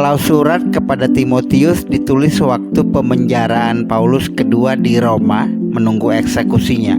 Kalau surat kepada Timotius ditulis waktu pemenjaraan Paulus kedua di Roma menunggu eksekusinya.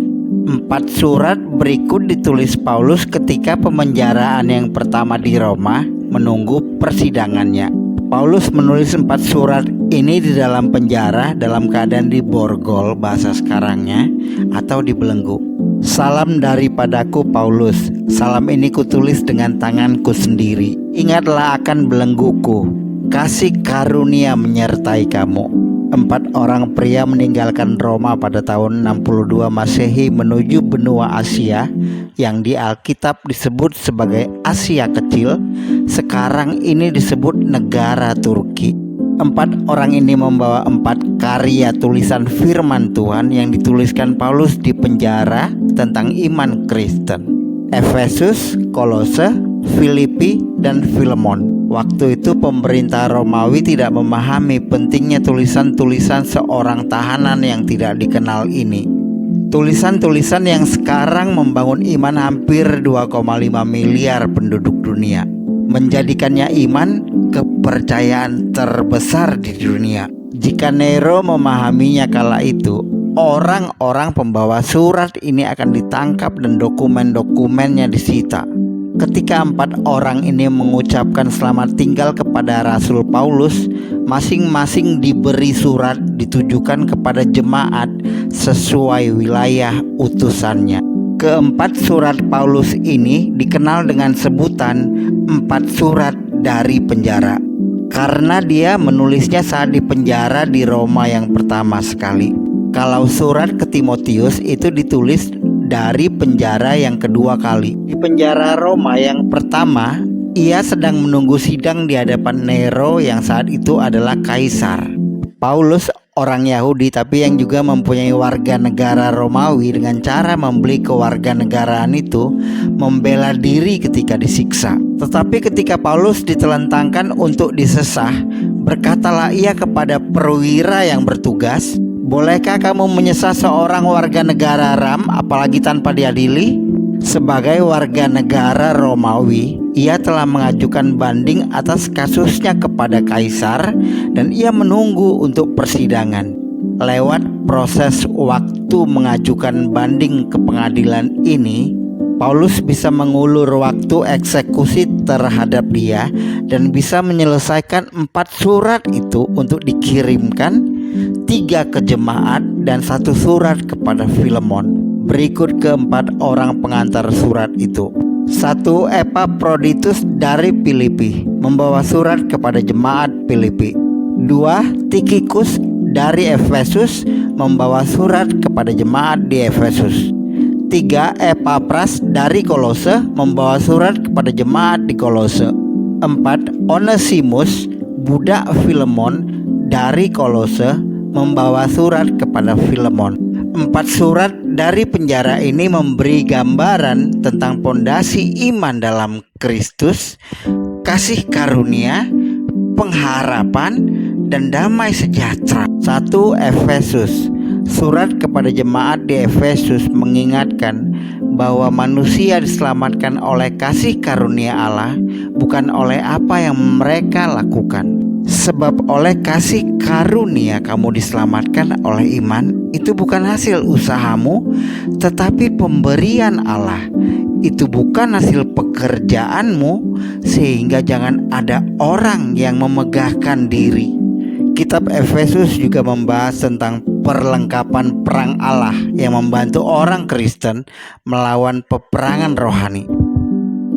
4 surat berikut ditulis Paulus ketika pemenjaraan yang pertama di Roma menunggu persidangannya. Paulus menulis 4 surat ini di dalam penjara dalam keadaan diborgol bahasa sekarangnya atau dibelenggu. Salam daripadaku Paulus, salam ini kutulis dengan tanganku sendiri. Ingatlah akan belengguku, kasih karunia menyertai kamu. 4 orang pria meninggalkan Roma pada tahun 62 Masehi menuju benua Asia yang di Alkitab disebut sebagai Asia Kecil, sekarang ini disebut negara Turki. 4 orang ini membawa 4 karya tulisan firman Tuhan yang dituliskan Paulus di penjara tentang iman Kristen: Efesus, Kolose, Filipi, dan Filemon. Waktu itu pemerintah Romawi tidak memahami pentingnya tulisan-tulisan seorang tahanan yang tidak dikenal ini. Tulisan-tulisan yang sekarang membangun iman hampir 2,5 miliar penduduk dunia, menjadikannya iman kepercayaan terbesar di dunia. Jika Nero memahaminya kala itu, orang-orang pembawa surat ini akan ditangkap dan dokumen-dokumennya disita. Ketika 4 orang ini mengucapkan selamat tinggal kepada Rasul Paulus, masing-masing diberi surat ditujukan kepada jemaat sesuai wilayah utusannya. Keempat surat Paulus ini dikenal dengan sebutan 4 surat dari penjara, karena dia menulisnya saat di penjara di Roma yang pertama sekali. Kalau surat ke Timotius itu ditulis dari penjara yang kedua kali. Di penjara Roma yang pertama, ia sedang menunggu sidang di hadapan Nero yang saat itu adalah kaisar. Paulus orang Yahudi tapi yang juga mempunyai warga negara Romawi, dengan cara membeli kewarganegaraan itu membela diri ketika disiksa. Tetapi ketika Paulus ditelentangkan untuk disesah, berkatalah ia kepada perwira yang bertugas, "Bolehkah kamu menyesah seorang warga negara Ram, apalagi tanpa diadili?" Sebagai warga negara Romawi, ia telah mengajukan banding atas kasusnya kepada kaisar dan ia menunggu untuk persidangan. Lewat proses waktu mengajukan banding ke pengadilan ini, Paulus bisa mengulur waktu eksekusi terhadap dia dan bisa menyelesaikan 4 surat itu untuk dikirimkan, 3 ke jemaat dan 1 surat kepada Filemon. Berikut keempat orang pengantar surat itu. 1. Epaphroditus dari Filipi membawa surat kepada jemaat Filipi. 2. Tikhikus dari Efesus membawa surat kepada jemaat di Efesus. 3. Epapras dari Kolose membawa surat kepada jemaat di Kolose. 4. Onesimus budak Filemon dari Kolose membawa surat kepada Filemon. 4 surat dari penjara ini memberi gambaran tentang pondasi iman dalam Kristus, kasih karunia, pengharapan, dan damai sejahtera. 1. Efesus. Surat kepada jemaat di Efesus mengingatkan bahwa manusia diselamatkan oleh kasih karunia Allah, bukan oleh apa yang mereka lakukan. Sebab oleh kasih karunia kamu diselamatkan oleh iman. Itu bukan hasil usahamu, tetapi pemberian Allah. Itu bukan hasil pekerjaanmu, sehingga jangan ada orang yang memegahkan diri. Kitab Efesus juga membahas tentang perlengkapan perang Allah yang membantu orang Kristen melawan peperangan rohani.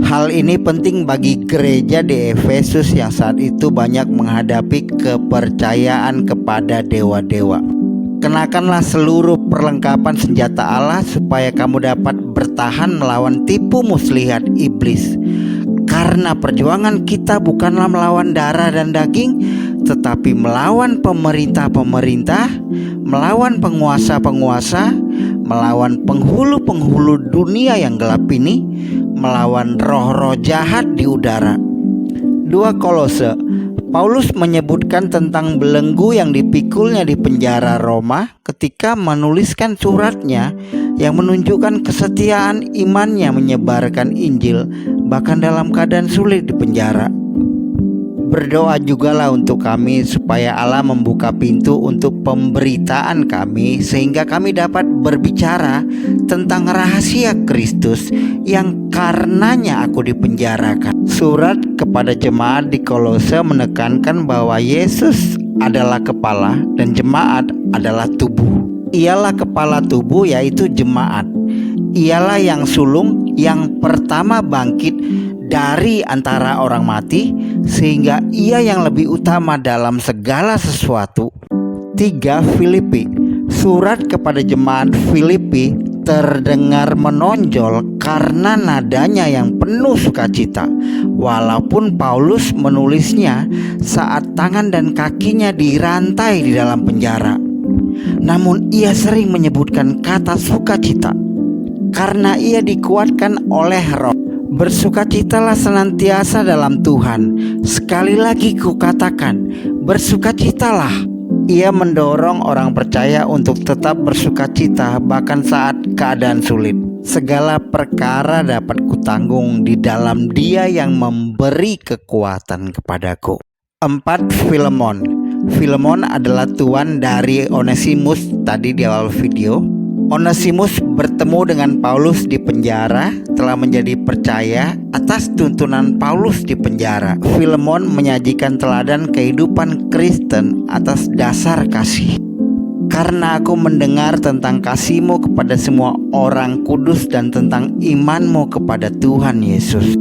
Hal ini penting bagi gereja di Efesus yang saat itu banyak menghadapi kepercayaan kepada dewa-dewa. Kenakanlah seluruh perlengkapan senjata Allah supaya kamu dapat bertahan melawan tipu muslihat iblis. Karena perjuangan kita bukanlah melawan darah dan daging, tetapi melawan pemerintah-pemerintah, melawan penguasa-penguasa, melawan penghulu-penghulu dunia yang gelap ini, melawan roh-roh jahat di udara. 2 Kolose. Paulus menyebutkan tentang belenggu yang dipikulnya di penjara Roma ketika menuliskan suratnya yang menunjukkan kesetiaan imannya menyebarkan Injil bahkan dalam keadaan sulit di penjara. Berdoa jugalah untuk kami supaya Allah membuka pintu untuk pemberitaan kami, sehingga kami dapat berbicara tentang rahasia Kristus yang karenanya aku dipenjarakan. Surat kepada jemaat di Kolose menekankan bahwa Yesus adalah kepala dan jemaat adalah tubuh. Ialah kepala tubuh, yaitu jemaat. Ialah yang sulung yang pertama bangkit dari antara orang mati, sehingga ia yang lebih utama dalam segala sesuatu. 3. Filipi. Surat kepada jemaat Filipi terdengar menonjol karena nadanya yang penuh sukacita, walaupun Paulus menulisnya saat tangan dan kakinya dirantai di dalam penjara. Namun ia sering menyebutkan kata sukacita karena ia dikuatkan oleh Roh. Bersukacitalah senantiasa dalam Tuhan. Sekali lagi kukatakan, bersukacitalah. Ia mendorong orang percaya untuk tetap bersukacita bahkan saat keadaan sulit. Segala perkara dapat kutanggung di dalam Dia yang memberi kekuatan kepadaku. 4. Filemon. Filemon adalah tuan dari Onesimus tadi di awal video. Onesimus bertemu dengan Paulus di penjara, telah menjadi percaya atas tuntunan Paulus di penjara. Filemon menyajikan teladan kehidupan Kristen atas dasar kasih. Karena aku mendengar tentang kasihmu kepada semua orang kudus dan tentang imanmu kepada Tuhan Yesus.